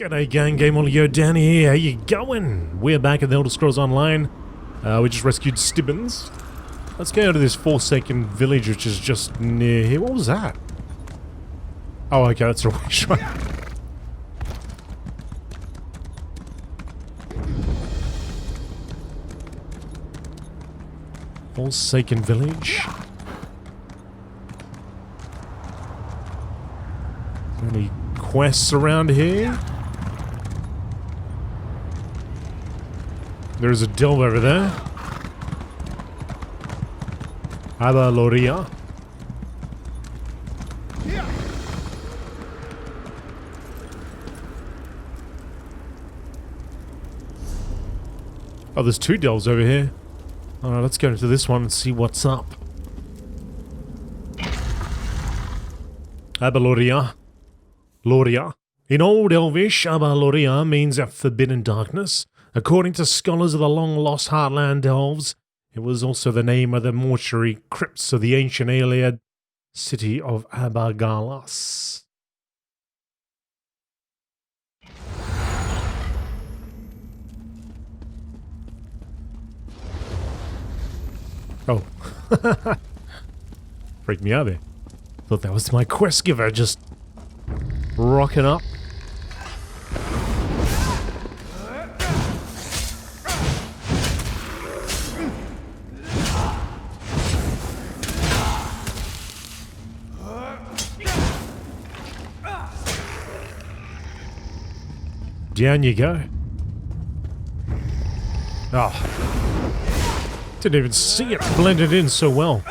G'day gang, GameolioDan here, how you going? We're back at the Elder Scrolls Online. We just rescued Stibbins. Let's go to this Forsaken village which is just near here. What was that? Oh, okay, that's a wish, right? Forsaken village. Any quests around here? There's a delve over there. Aba-Loria. Oh, there's two delves over here. Alright, let's go into this one and see what's up. Aba-Loria. Loria. In Old Elvish, Aba-Loria means a forbidden darkness. According to scholars of the long-lost Heartland Elves, it was also the name of the mortuary crypts of the ancient Iliad city of Aba-Galas. Oh. Freaked me out there. Thought that was my quest giver just rocking up. Down you go. Oh. Didn't even see it blended in so well.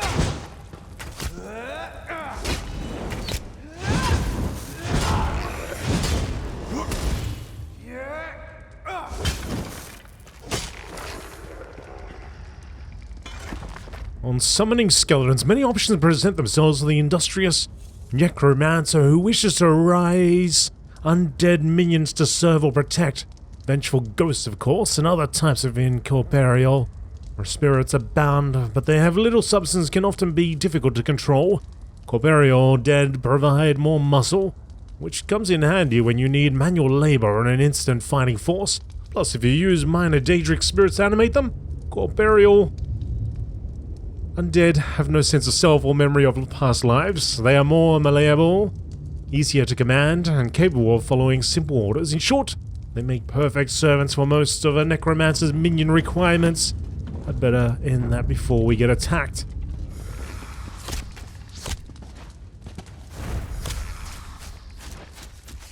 On summoning skeletons, many options present themselves to the industrious Necromancer who wishes to raise undead minions to serve or protect. Vengeful ghosts, of course, and other types of incorporeal or spirits abound, but they have little substance, can often be difficult to control. Corporeal dead provide more muscle, which comes in handy when you need manual labor and an instant fighting force. Plus, if you use minor Daedric spirits to animate them, corporeal undead have no sense of self or memory of past lives. They are more malleable, easier to command, and capable of following simple orders. In short, they make perfect servants for most of a necromancer's minion requirements. I'd better end that before we get attacked.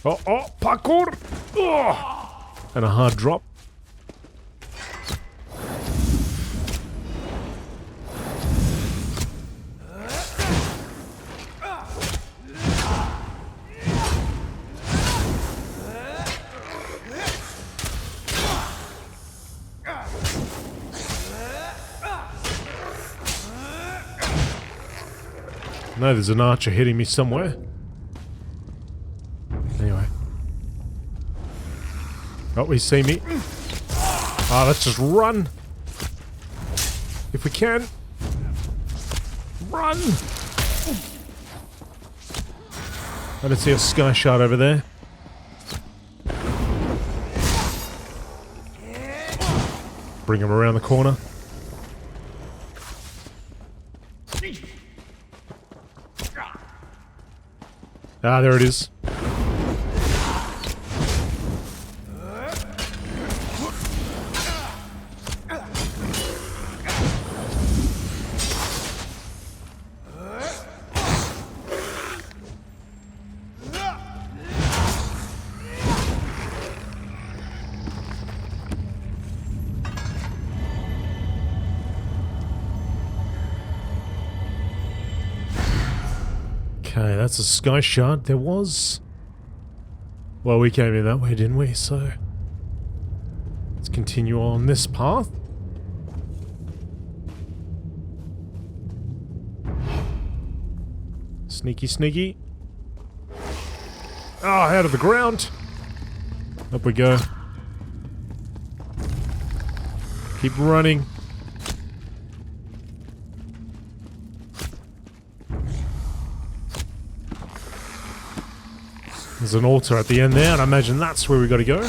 Oh, parkour! Oh, and a hard drop. No, there's an archer hitting me somewhere. Anyway. Oh, he's seen me. Ah, let's just run. If we can. Run! I didn't see a sky shard over there. Bring him around the corner. Ah, there it is. Okay, that's a sky shard. There was... Well, we came in that way, didn't we? So... let's continue on this path. Sneaky, sneaky. Oh, out of the ground. Up we go. Keep running. There's an altar at the end there, and I imagine that's where we gotta go.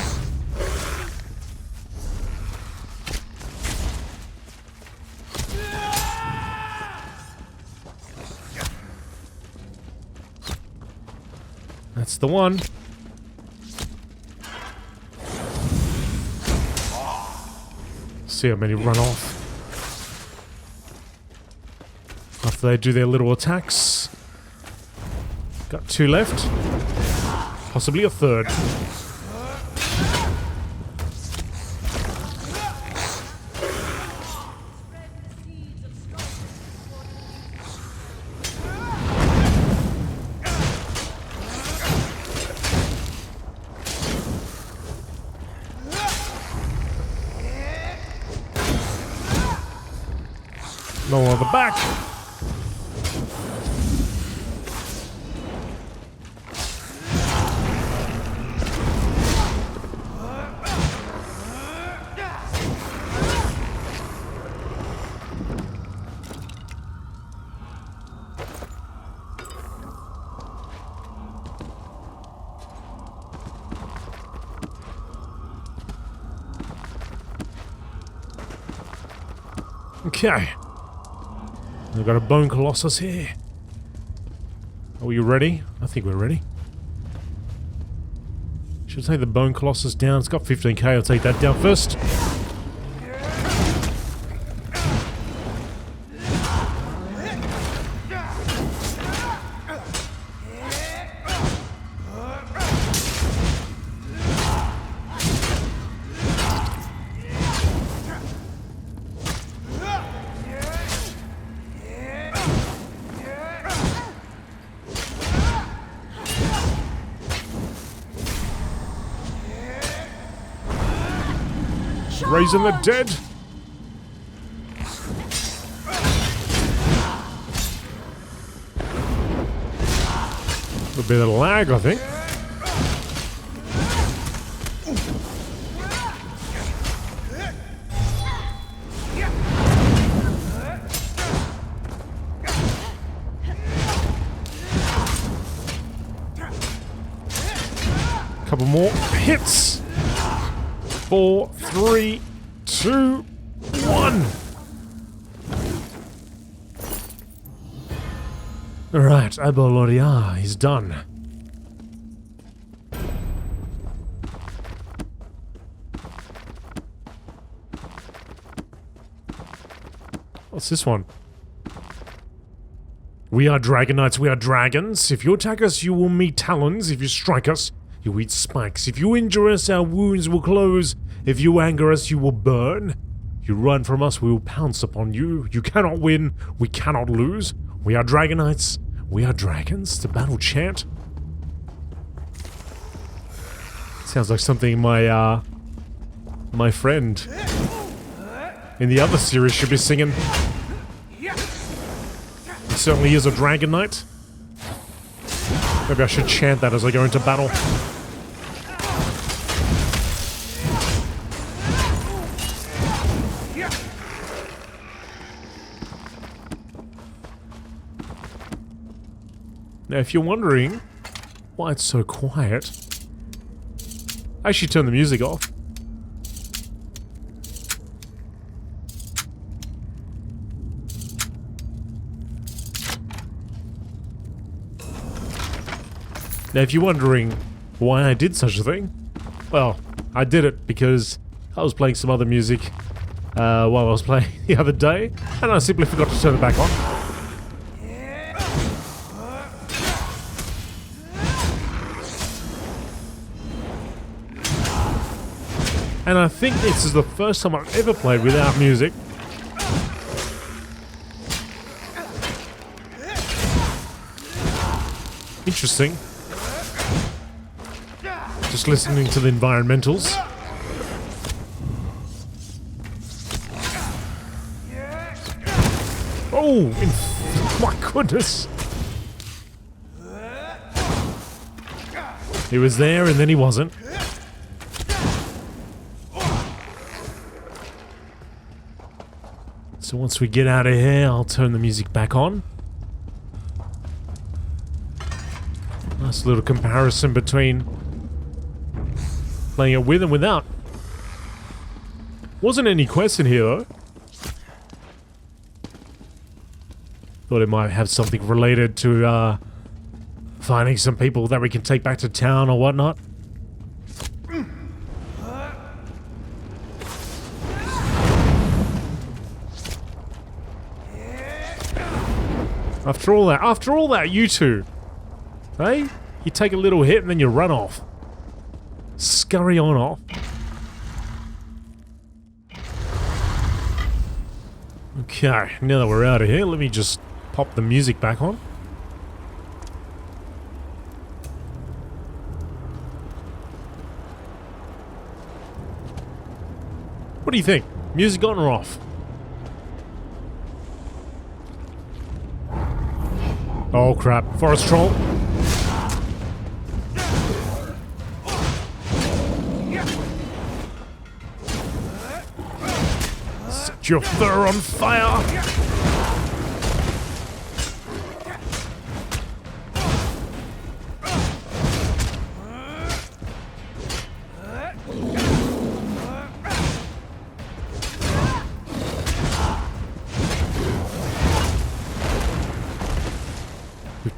That's the one. See how many run off after they do their little attacks. Got 2 left. Possibly a third. No one at the back. Okay. We've got a bone colossus here. Are we ready? I think we're ready. Should take the bone colossus down. It's got 15k. I'll take that down first. Raising the dead. A bit of lag, I think. Couple more hits. 4, 3, 2, 1. Alright, Aba-Loria is done. What's this one? We are Dragon Knights, we are dragons. If you attack us, you will meet talons. If you strike us, you eat spikes. If you injure us, our wounds will close. If you anger us, you will burn. You run from us, we will pounce upon you. You cannot win, we cannot lose. We are Dragon Knights, we are dragons. The battle chant. Sounds like something my friend in the other series should be singing. He certainly is a Dragon Knight. Maybe I should chant that as I go into battle. Now, if you're wondering why it's so quiet, I actually turned the music off. Now, if you're wondering why I did such a thing, well, I did it because I was playing some other music while I was playing the other day, and I simply forgot to turn it back on. And I think this is the first time I've ever played without music. Interesting. Just listening to the environmentals. Oh, my goodness. He was there and then he wasn't. So once we get out of here, I'll turn the music back on. Nice little comparison between playing it with and without. Wasn't any quest in here though. Thought it might have something related to finding some people that we can take back to town or whatnot. After all that, you two, hey? You take a little hit and then you run off. Scurry on off. Okay, now that we're out of here, let me just pop the music back on. What do you think? Music on or off? Oh crap, forest troll. Set your fur on fire!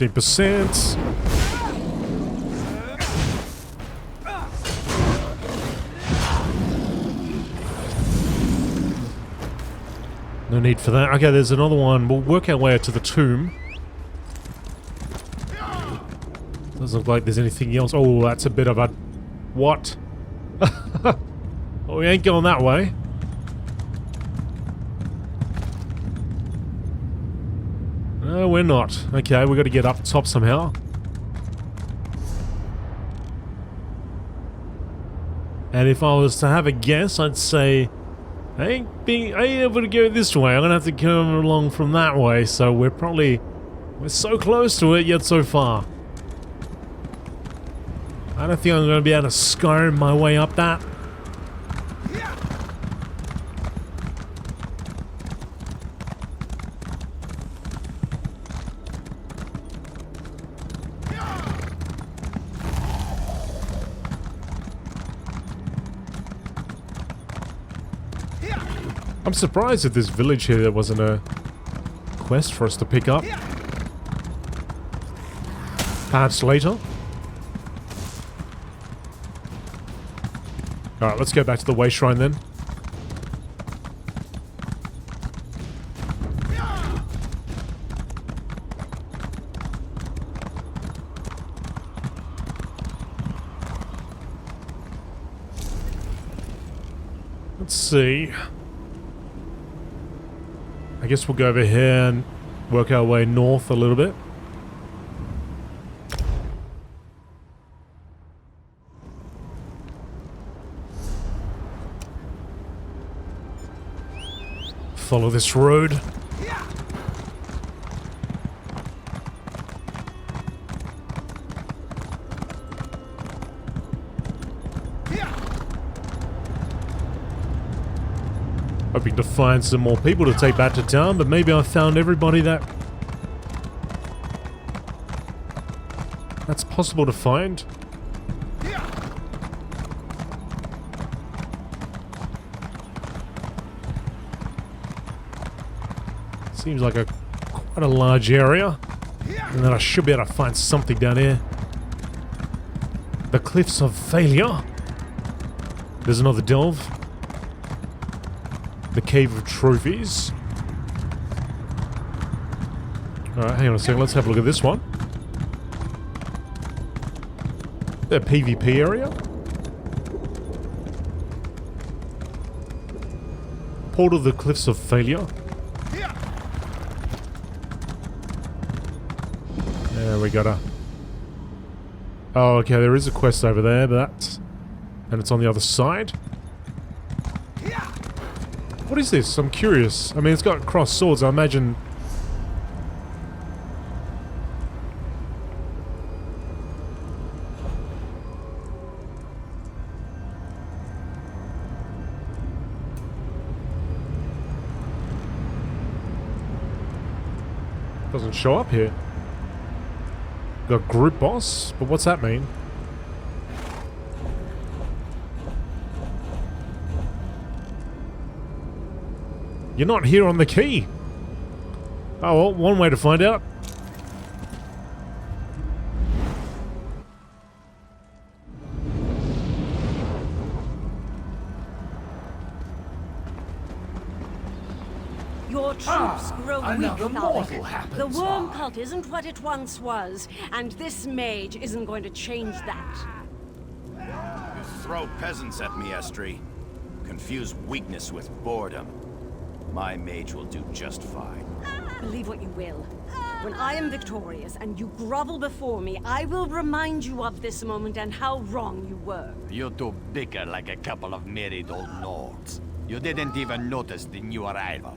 %. No need for that. Okay, there's another one. We'll work our way to the tomb. Doesn't look like there's anything else. Oh, that's a bit of a... What? Oh, we ain't going that way. No, we're not. Okay, we've got to get up top somehow. And if I was to have a guess, I'd say I ain't able to go this way. I'm gonna have to come along from that way. So we're so close to it yet so far. I don't think I'm gonna be able to scurry my way up that. I'm surprised at this village here there wasn't a quest for us to pick up. Perhaps later. Alright, let's go back to the way shrine then. Let's see. I guess we'll go over here and work our way north a little bit. Follow this road. Hoping to find some more people to take back to town, but maybe I found everybody that's possible to find. Seems like quite a large area, and then I should be able to find something down here. The Cliffs of Failure. There's another delve. The Cave of Trophies. Alright, hang on a second. Let's have a look at this one. The PvP area. Portal of the Cliffs of Failure. There we got a... Oh, okay, there is a quest over there, but and it's on the other side. What is this? I'm curious. I mean, it's got crossed swords, I imagine... Doesn't show up here. Got group boss, but what's that mean? You're not here on the key. Oh well, one way to find out. Your troops grow weak, another mortal Thalik. happens. The worm cult isn't what it once was, and this mage isn't going to change that. You throw peasants at me, Estri. Confuse weakness with boredom. My mage will do just fine. Believe what you will. When I am victorious and you grovel before me, I will remind you of this moment and how wrong you were. You two bicker like a couple of married old lords. You didn't even notice the new arrival.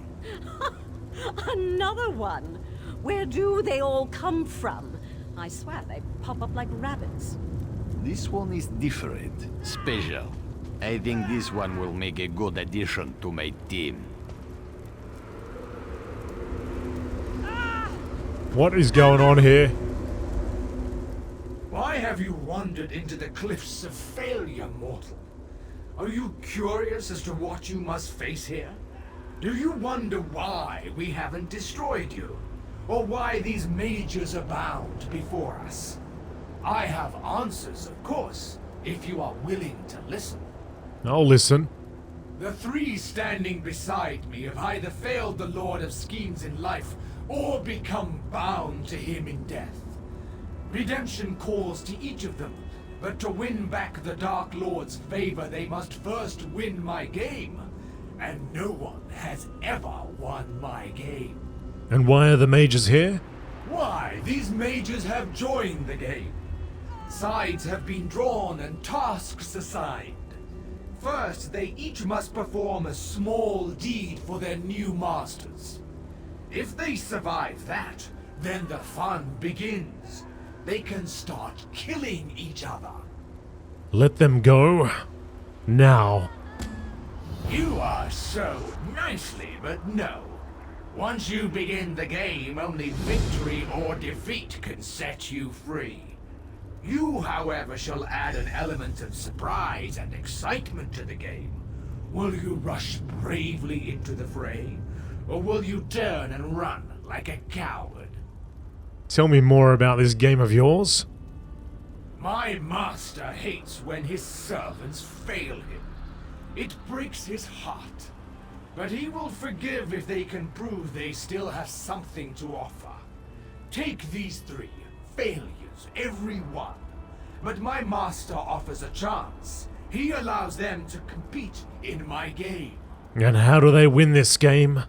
Another one? Where do they all come from? I swear they pop up like rabbits. This one is different, special. I think this one will make a good addition to my team. What is going on here? Why have you wandered into the cliffs of failure, mortal? Are you curious as to what you must face here? Do you wonder why we haven't destroyed you? Or why these mages abound before us? I have answers, of course, if you are willing to listen. I'll listen. The three standing beside me have either failed the Lord of Schemes in life, or become bound to him in death. Redemption calls to each of them, but to win back the Dark Lord's favor, they must first win my game. And no one has ever won my game. And why are the mages here? Why, these mages have joined the game. Sides have been drawn and tasks assigned. First, they each must perform a small deed for their new masters. If they survive that, then the fun begins. They can start killing each other. Let them go. Now. You are so nicely, but no. Once you begin the game, only victory or defeat can set you free. You, however, shall add an element of surprise and excitement to the game. Will you rush bravely into the fray? Or will you turn and run like a coward? Tell me more about this game of yours. My master hates when his servants fail him. It breaks his heart. But he will forgive if they can prove they still have something to offer. Take these three. Failures, every one. But my master offers a chance. He allows them to compete in my game. And how do they win this game?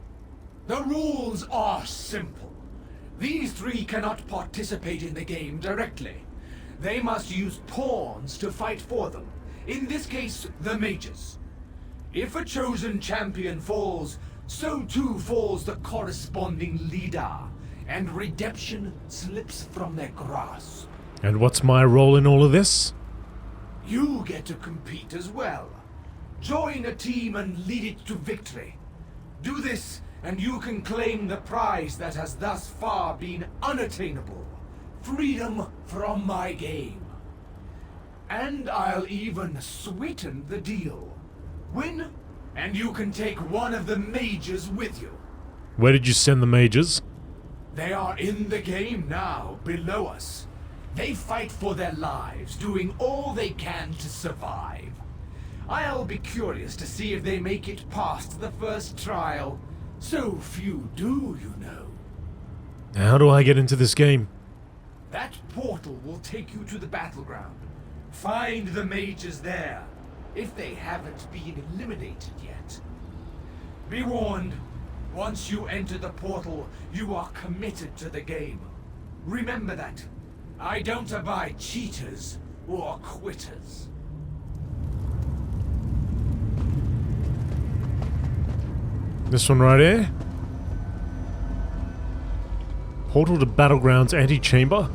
The rules are simple. These three cannot participate in the game directly. They must use pawns to fight for them. In this case, the mages. If a chosen champion falls, so too falls the corresponding leader, and redemption slips from their grasp. And what's my role in all of this? You get to compete as well. Join a team and lead it to victory. Do this, and you can claim the prize that has thus far been unattainable. Freedom from my game. And I'll even sweeten the deal. Win, and you can take one of the mages with you. Where did you send the mages? They are in the game now, below us. They fight for their lives, doing all they can to survive. I'll be curious to see if they make it past the first trial. So few do, you know. How do I get into this game? That portal will take you to the battleground. Find the mages there, if they haven't been eliminated yet. Be warned, once you enter the portal, you are committed to the game. Remember that. I don't abide cheaters or quitters. This one right here? Portal to Battleground's antechamber?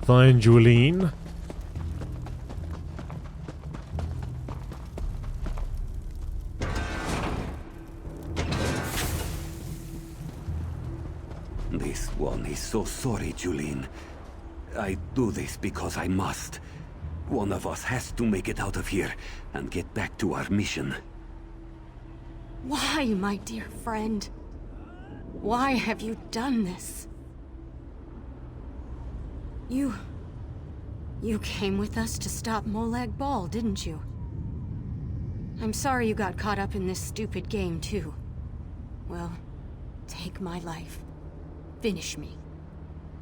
Find Julene. This one is so sorry, Julene. I do this because I must. One of us has to make it out of here and get back to our mission. Why, my dear friend? Why have you done this? You came with us to stop Molag Bal, didn't you? I'm sorry you got caught up in this stupid game, too. Well, take my life. Finish me.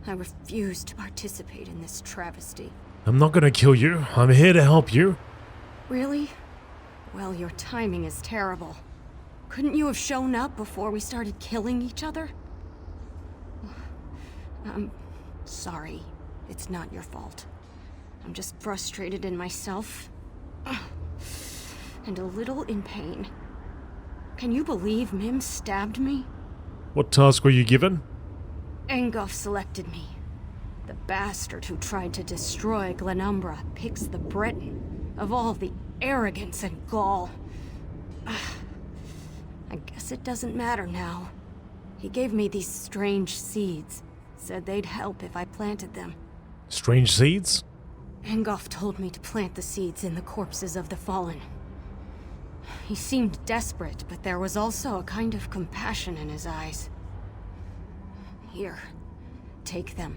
I refuse to participate in this travesty. I'm not gonna kill you. I'm here to help you. Really? Well, your timing is terrible. Couldn't you have shown up before we started killing each other? I'm sorry. It's not your fault. I'm just frustrated in myself. And a little in pain. Can you believe Mim stabbed me? What task were you given? Engoff selected me. The bastard who tried to destroy Glenumbra picks the Breton. Of all the arrogance and gall. I guess it doesn't matter now. He gave me these strange seeds. Said they'd help if I planted them. Strange seeds? Engoff told me to plant the seeds in the corpses of the fallen. He seemed desperate, but there was also a kind of compassion in his eyes. Here, take them.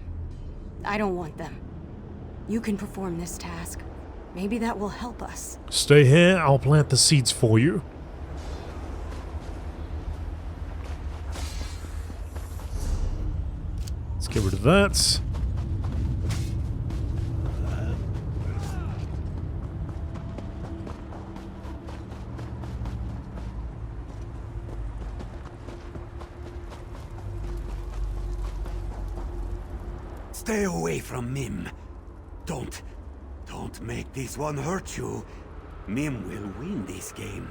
I don't want them. You can perform this task. Maybe that will help us. Stay here, I'll plant the seeds for you. Let's get rid of that. Stay away from Mim. Don't make this one hurt you. Mim will win this game.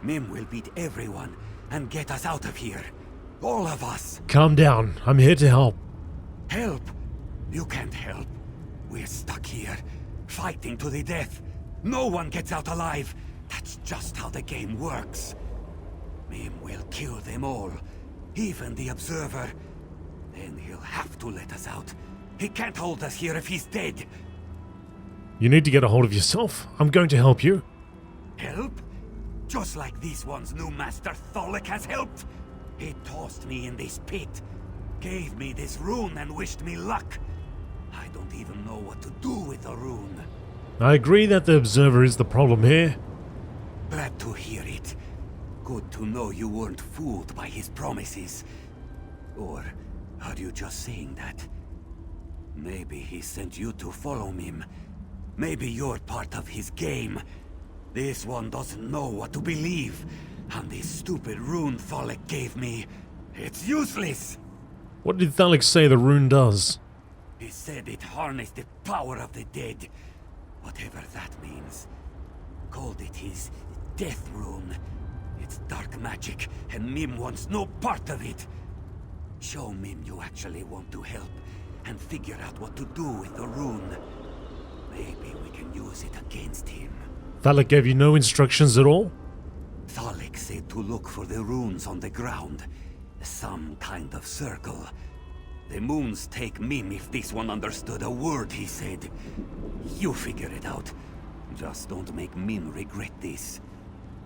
Mim will beat everyone and get us out of here. All of us. Calm down, I'm here to help. Help? You can't help. We're stuck here, fighting to the death. No one gets out alive. That's just how the game works. Mim will kill them all, even the Observer. Then he'll have to let us out. He can't hold us here if he's dead. You need to get a hold of yourself. I'm going to help you. Help? Just like this one's new master Tholic has helped. He tossed me in this pit, gave me this rune and wished me luck. I don't even know what to do with the rune. I agree that the Observer is the problem here. Glad to hear it. Good to know you weren't fooled by his promises. Or are you just saying that? Maybe he sent you to follow him. Maybe you're part of his game. This one doesn't know what to believe. And this stupid rune Tholic gave me, it's useless! What did Tholic say the rune does? He said it harnessed the power of the dead. Whatever that means. Called it his death rune. It's dark magic, and Mim wants no part of it. Show Mim you actually want to help, and figure out what to do with the rune. Maybe we can use it against him. Tholic gave you no instructions at all? Tholic said to look for the runes on the ground. Some kind of circle. The moons take Mim if this one understood a word he said. You figure it out. Just don't make Mim regret this.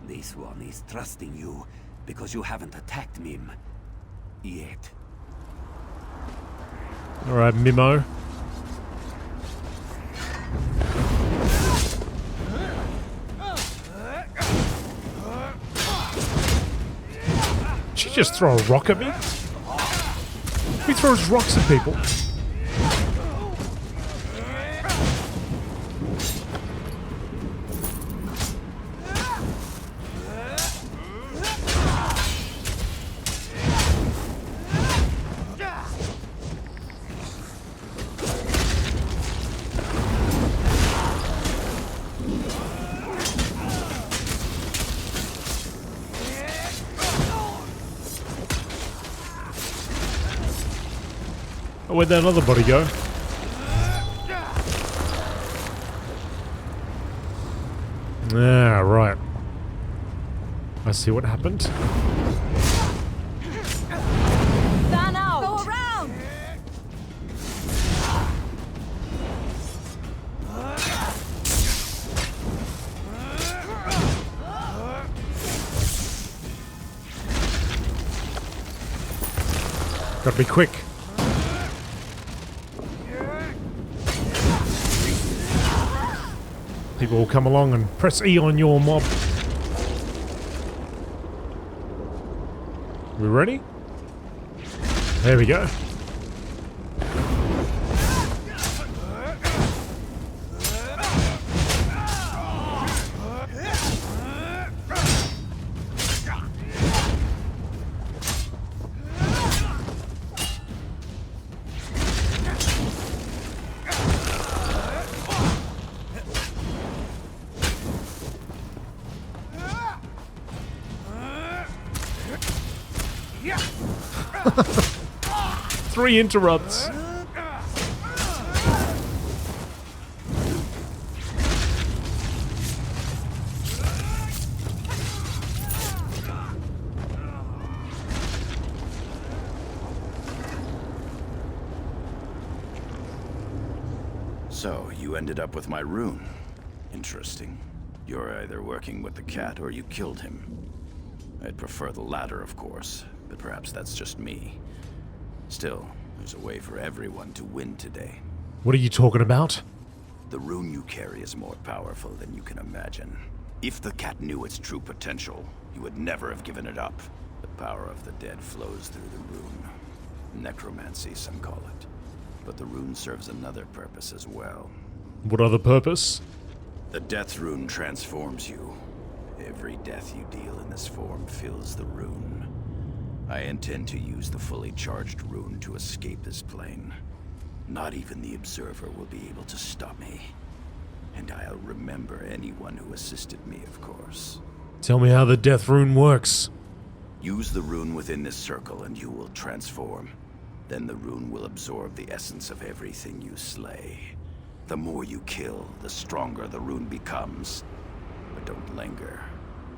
This one is trusting you because you haven't attacked Mim. Yet. Alright, Mimo. Did she just throw a rock at me? He throws rocks at people. Oh, where'd that other body go? Ah, right. I see what happened. Fan out! Go around! Gotta be quick. People will come along and press E on your mob. We ready? There we go. Three interrupts. So, you ended up with my rune. Interesting. You're either working with the cat or you killed him. I'd prefer the latter, of course, but perhaps that's just me. Still, there's a way for everyone to win today. What are you talking about? The rune you carry is more powerful than you can imagine. If the cat knew its true potential, you would never have given it up. The power of the dead flows through the rune. Necromancy, some call it. But the rune serves another purpose as well. What other purpose? The death rune transforms you. Every death you deal in this form fills the rune. I intend to use the fully charged rune to escape this plane. Not even the Observer will be able to stop me. And I'll remember anyone who assisted me, of course. Tell me how the death rune works. Use the rune within this circle and you will transform. Then the rune will absorb the essence of everything you slay. The more you kill, the stronger the rune becomes. But don't linger.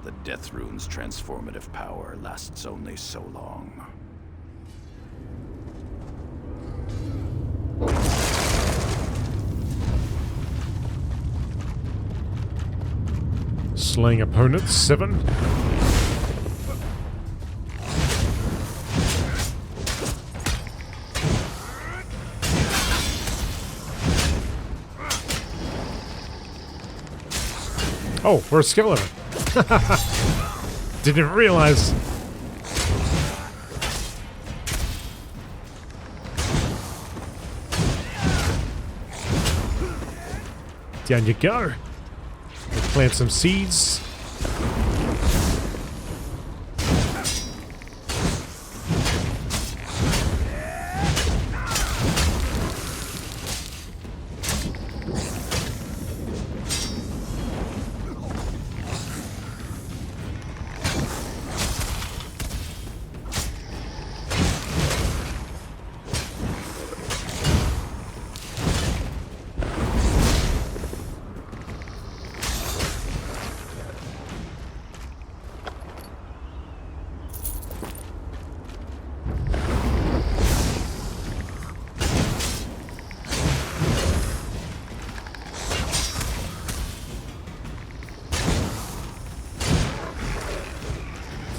The death rune's transformative power lasts only so long. Slaying opponents, 7. Oh, we're a skeleton. Didn't realize. Down you go. We'll plant some seeds.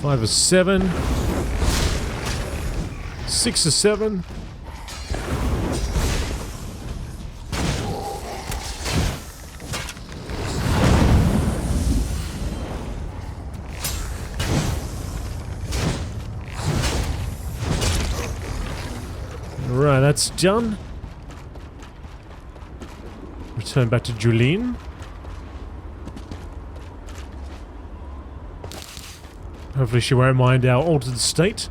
Five or 7. 6 or 7. Right, that's done. Return back to Julene. Hopefully she won't mind our altered state.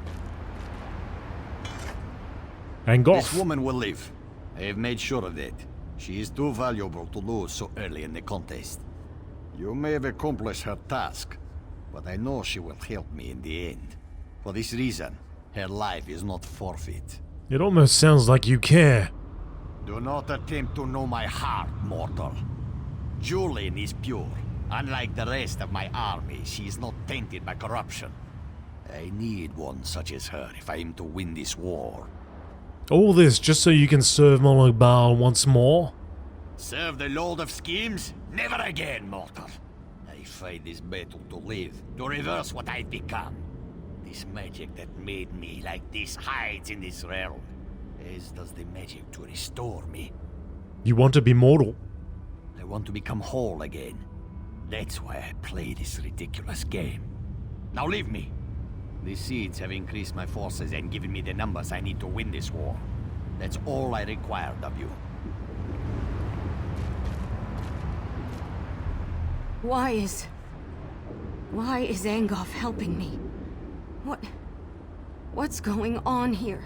And off. This woman will live. I have made sure of that. She is too valuable to lose so early in the contest. You may have accomplished her task, but I know she will help me in the end. For this reason, her life is not forfeit. It almost sounds like you care. Do not attempt to know my heart, mortal. Julene is pure. Unlike the rest of my army, she is not tainted by corruption. I need one such as her if I am to win this war. All this just so you can serve Moloch Baal once more? Serve the Lord of Schemes? Never again, mortal. I fight this battle to live, to reverse what I've become. The this magic that made me like this hides in this realm, as does the magic to restore me. You want to be mortal? I want to become whole again. That's why I play this ridiculous game. Now leave me. The seeds have increased my forces and given me the numbers I need to win this war. That's all I required of you. Why is Angoff helping me? What's going on here?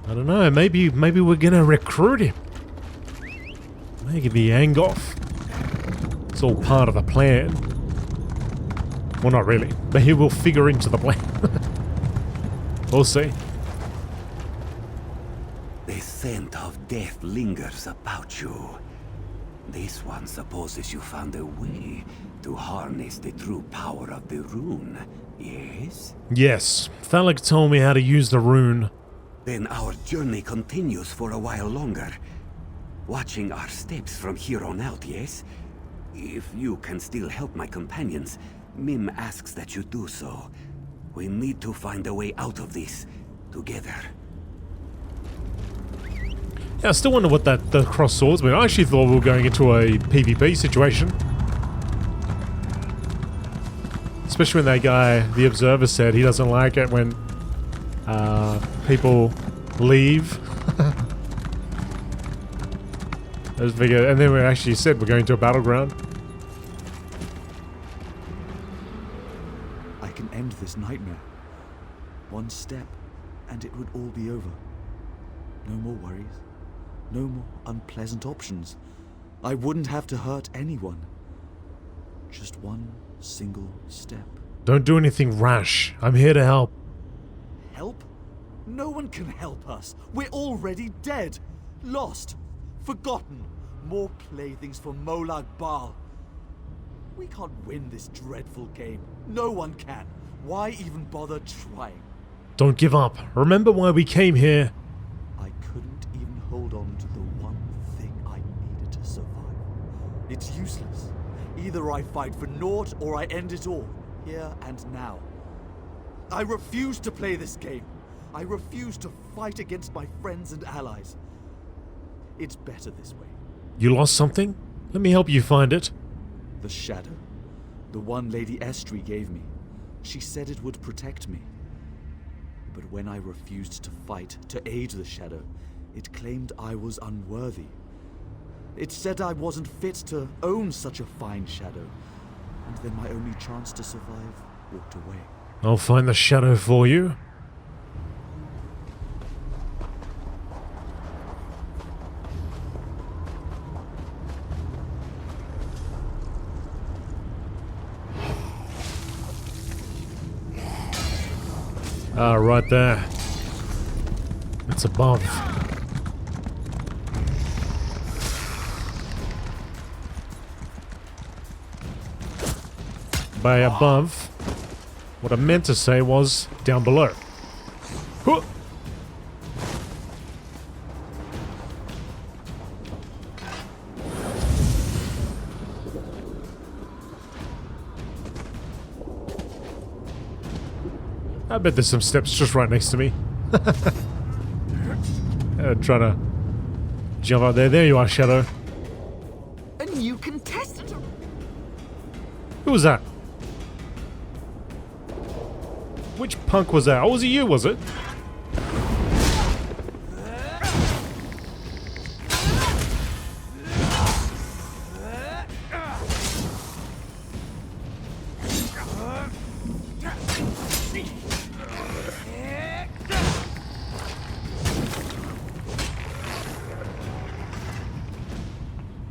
I don't know, maybe we're gonna recruit him. Maybe the Angoff. It's all part of the plan. Well, not really, but he will figure into the plan. We'll see. The scent of death lingers about you. This one supposes you found a way to harness the true power of the rune, yes? Yes, Thalek told me how to use the rune. Then our journey continues for a while longer. Watching our steps from here on out, yes? If you can still help my companions, Mim asks that you do so. We need to find a way out of this, together. Yeah, I still wonder what the cross swords mean. I actually thought we were going into a PvP situation. Especially when that guy, the observer, said he doesn't like it when people leave. I just figured, and then we actually said we're going to a battleground. I can end this nightmare. One step, and it would all be over. No more worries. No more unpleasant options. I wouldn't have to hurt anyone. Just one single step. Don't do anything rash. I'm here to help. Help? No one can help us. We're already dead. Lost. Forgotten. More playthings for Molag Bal. We can't win this dreadful game. No one can. Why even bother trying? Don't give up. Remember why we came here. I couldn't even hold on to the one thing I needed to survive. It's useless. Either I fight for naught or I end it all, here and now. I refuse to play this game. I refuse to fight against my friends and allies. It's better this way. You lost something? Let me help you find it. The shadow. The one Lady Estrie gave me. She said it would protect me. But when I refused to fight, to aid the shadow, it claimed I was unworthy. It said I wasn't fit to own such a fine shadow. And then my only chance to survive walked away. I'll find the shadow for you. Ah, right there. It's above. By above, what I meant to say was down below. Huh. I bet there's some steps just right next to me. Trying to jump out there. There you are, Shadow. A new contestant! Who was that? Which punk was that? Oh, was it you, was it?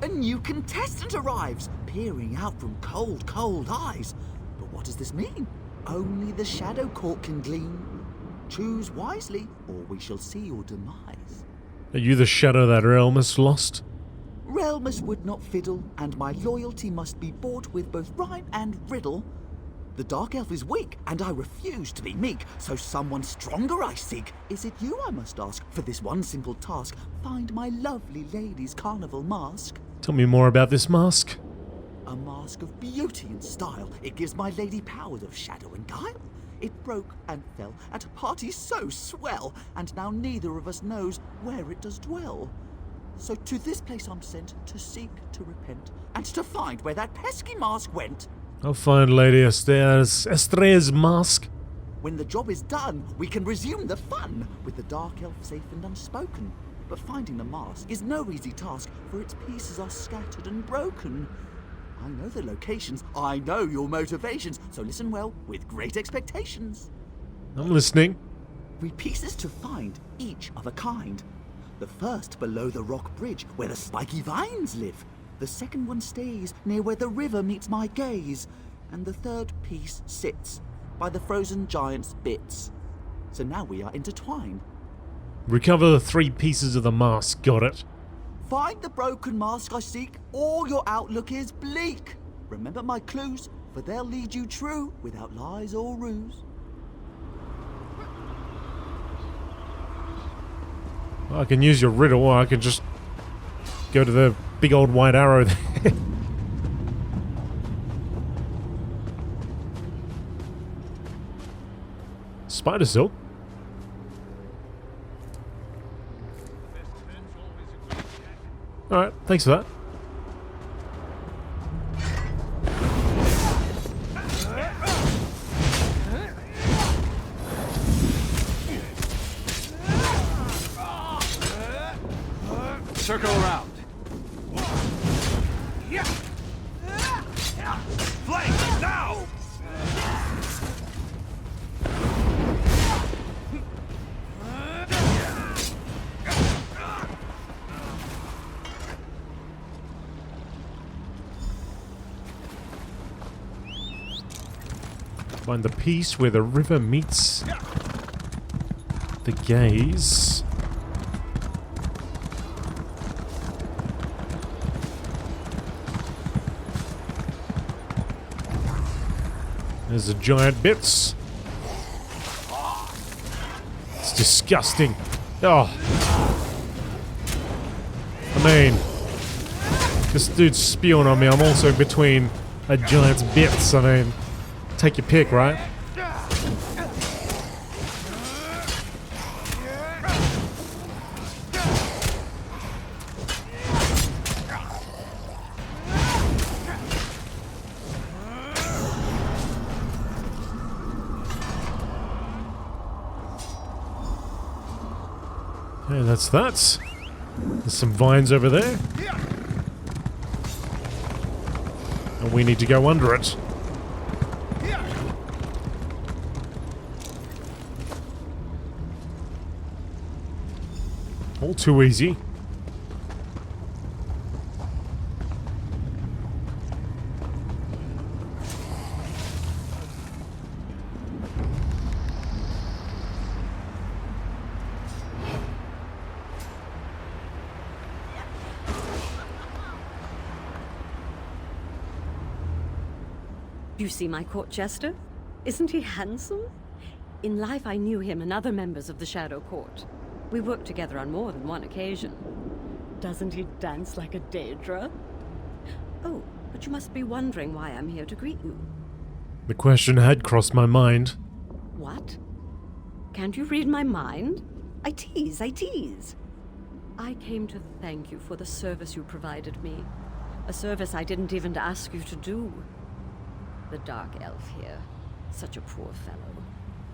A new contestant arrives, peering out from cold, cold eyes. But what does this mean? Only the Shadow Court can glean. Choose wisely, or we shall see your demise. Are you the shadow that Realmus lost? Realmus would not fiddle, and my loyalty must be bought with both rhyme and riddle. The Dark Elf is weak, and I refuse to be meek, so someone stronger I seek. Is it you I must ask, for this one simple task? Find my lovely lady's carnival mask. Tell me more about this mask. A mask of beauty and style. It gives my lady powers of shadow and guile. It broke and fell at a party so swell, and now neither of us knows where it does dwell. So to this place I'm sent, to seek, to repent, and to find where that pesky mask went. I'll find Lady Estrea's mask. When the job is done, we can resume the fun, with the dark elf safe and unspoken. But finding the mask is no easy task, for its pieces are scattered and broken. I know the locations, I know your motivations, so listen well, with great expectations. I'm listening. 3 pieces to find, each of a kind. The first below the rock bridge, where the spiky vines live. The second one stays near where the river meets my gaze. And the third piece sits by the frozen giant's bits. So now we are intertwined. Recover the 3 pieces of the mask, got it. Find the broken mask I seek, or your outlook is bleak. Remember my clues, for they'll lead you true, without lies or ruse. Well, I can use your riddle, or I can just go to the big old white arrow there. Spider silk. Alright, thanks for that. Circle around. Flank now! Find the piece where the river meets the gaze. There's the giant bits. It's disgusting. Oh. I mean, this dude's spewing on me. I'm also between a giant's bits. I mean, take your pick, right? Okay, that's that. There's some vines over there. And we need to go under it. All too easy. You see my court jester? Isn't he handsome? In life I knew him and other members of the Shadow Court. We worked together on more than one occasion. Doesn't he dance like a Daedra? Oh, but you must be wondering why I'm here to greet you. The question had crossed my mind. What? Can't you read my mind? I tease. I came to thank you for the service you provided me. A service I didn't even ask you to do. The Dark Elf here. Such a poor fellow.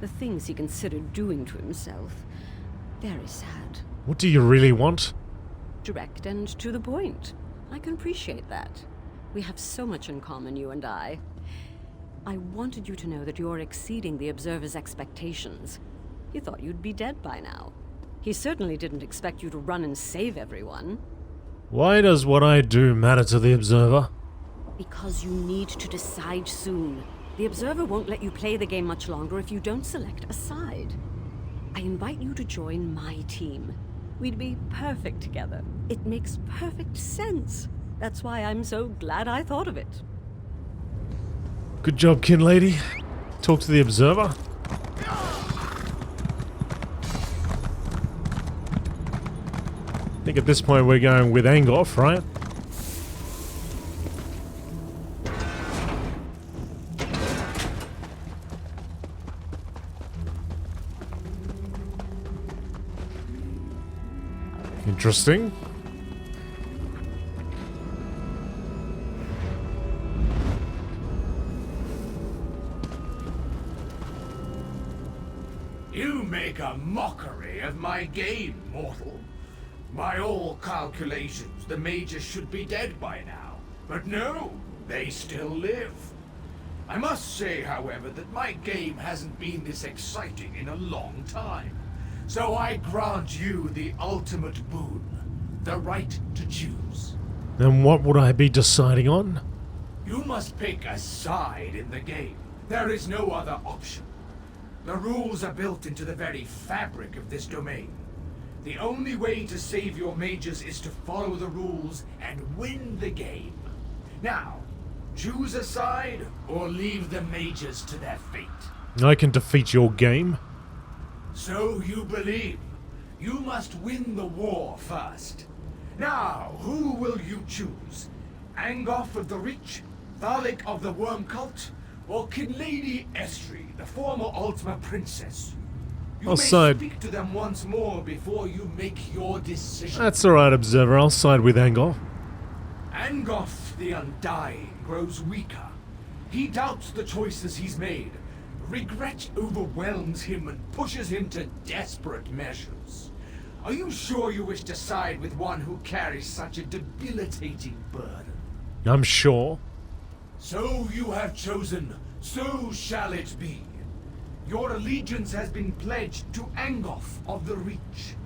The things he considered doing to himself. Very sad. What do you really want? Direct and to the point. I can appreciate that. We have so much in common, you and I. I wanted you to know that you're exceeding the Observer's expectations. He thought you'd be dead by now. He certainly didn't expect you to run and save everyone. Why does what I do matter to the Observer? Because you need to decide soon. The Observer won't let you play the game much longer if you don't select a side. I invite you to join my team. We'd be perfect together. It makes perfect sense. That's why I'm so glad I thought of it. Good job, kin lady. Talk to the Observer. I think at this point we're going with Angoff, right? Interesting. You make a mockery of my game, mortal. By all calculations, the mages should be dead by now. But no, they still live. I must say, however, that my game hasn't been this exciting in a long time. So I grant you the ultimate boon, the right to choose. Then what would I be deciding on? You must pick a side in the game. There is no other option. The rules are built into the very fabric of this domain. The only way to save your mages is to follow the rules and win the game. Now, choose a side or leave the mages to their fate. I can defeat your game. So you believe. You must win the war first. Now, who will you choose? Angoff of the Reach, Thalik of the Worm Cult, or Kinlady Estri, the former Ultima Princess? You I'll may side. speak to them once more before you make your decision. That's alright, Observer. I'll side with Angor. Angoff the Undying grows weaker. He doubts the choices he's made. Regret overwhelms him and pushes him to desperate measures. Are you sure you wish to side with one who carries such a debilitating burden? I'm sure. So you have chosen, so shall it be. Your allegiance has been pledged to Angoff of the Reach.